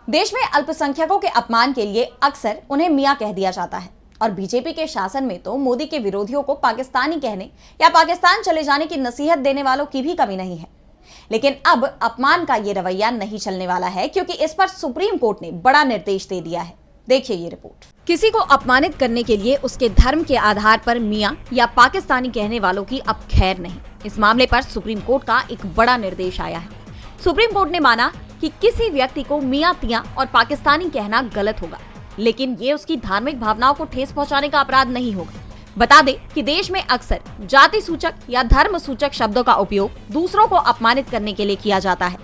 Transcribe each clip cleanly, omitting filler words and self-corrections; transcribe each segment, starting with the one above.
देश में अल्पसंख्यकों के अपमान के लिए अक्सर उन्हें मियां कह दिया जाता है और बीजेपी के शासन में तो मोदी के विरोधियों को पाकिस्तानी कहने या पाकिस्तान चले जाने की नसीहत देने वालों की भी कमी नहीं है। लेकिन अब अपमान का ये रवैया नहीं चलने वाला है, क्योंकि इस पर सुप्रीम कोर्ट ने बड़ा निर्देश दे दिया है। देखिए ये रिपोर्ट। किसी को अपमानित करने के लिए उसके धर्म के आधार पर मियां या पाकिस्तानी कहने वालों की अब खैर नहीं। इस मामले पर सुप्रीम कोर्ट का एक बड़ा निर्देश आया है। सुप्रीम कोर्ट ने माना कि किसी व्यक्ति को मियां तियां और पाकिस्तानी कहना गलत होगा, लेकिन ये उसकी धार्मिक भावनाओं को ठेस पहुंचाने का अपराध नहीं होगा। बता दें कि देश में अक्सर जाति सूचक या धर्म सूचक शब्दों का उपयोग दूसरों को अपमानित करने के लिए किया जाता है।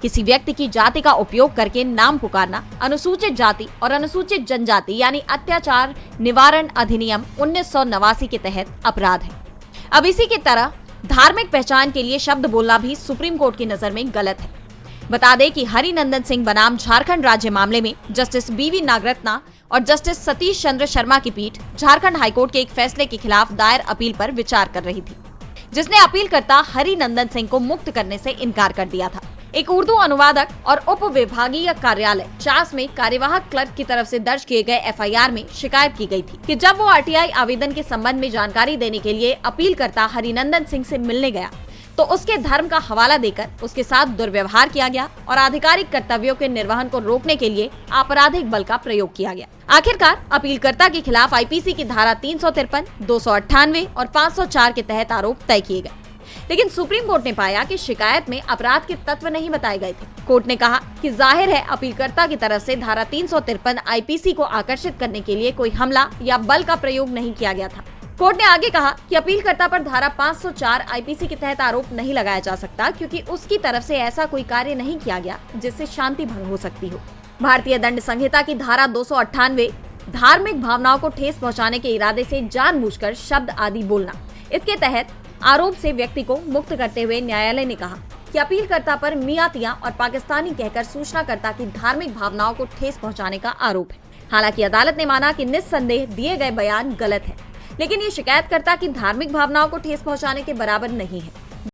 किसी व्यक्ति की जाति का उपयोग करके नाम पुकारना अनुसूचित जाति और अनुसूचित जनजाति यानी अत्याचार निवारण अधिनियम 1989 के तहत अपराध है। अब इसी की तरह धार्मिक पहचान के लिए शब्द बोलना भी सुप्रीम कोर्ट की नजर में गलत है। बता दें कि हरिनंदन सिंह बनाम झारखंड राज्य मामले में जस्टिस बीवी नागरत्ना और जस्टिस सतीश चंद्र शर्मा की पीठ झारखंड हाईकोर्ट के एक फैसले के खिलाफ दायर अपील पर विचार कर रही थी, जिसने अपीलकर्ता हरिनंदन सिंह को मुक्त करने से इनकार कर दिया था। एक उर्दू अनुवादक और उप विभागीय कार्यालय चास में कार्यवाहक क्लर्क की तरफ से दर्ज किए गए एफआईआर में शिकायत की गई थी कि जब वो आरटीआई आवेदन के संबंध में जानकारी देने के लिए अपीलकर्ता हरिनंदन सिंह से मिलने गया तो उसके धर्म का हवाला देकर उसके साथ दुर्व्यवहार किया गया और आधिकारिक कर्तव्यों के निर्वहन को रोकने के लिए आपराधिक बल का प्रयोग किया गया। आखिरकार अपीलकर्ता के खिलाफ आईपीसी की धारा 353, 298 और 504 के तहत आरोप तय किए गए। लेकिन सुप्रीम कोर्ट ने पाया कि शिकायत में अपराध के तत्व नहीं बताए गए थे। कोर्ट ने कहा कि जाहिर है अपीलकर्ता की तरफ से धारा 353 आईपीसी को आकर्षित करने के लिए कोई हमला या बल का प्रयोग नहीं किया गया था। कोर्ट ने आगे कहा कि अपीलकर्ता पर धारा 504 आईपीसी के तहत आरोप नहीं लगाया जा सकता, क्योंकि उसकी तरफ से ऐसा कोई कार्य नहीं किया गया जिससे शांति भंग हो सकती हो। भारतीय दंड संहिता की धारा 298 धार्मिक भावनाओं को ठेस पहुंचाने के इरादे से जानबूझकर शब्द आदि बोलना, इसके तहत आरोप से व्यक्ति को मुक्त करते हुए न्यायालय ने कहा कि अपीलकर्ता पर मियां तियां और पाकिस्तानी कहकर सूचनाकर्ता की धार्मिक भावनाओं को ठेस पहुंचाने का आरोप है। हालांकि अदालत ने माना कि निस्संदेह दिए गए बयान गलत है, लेकिन ये शिकायतकर्ता की धार्मिक भावनाओं को ठेस पहुंचाने के बराबर नहीं है।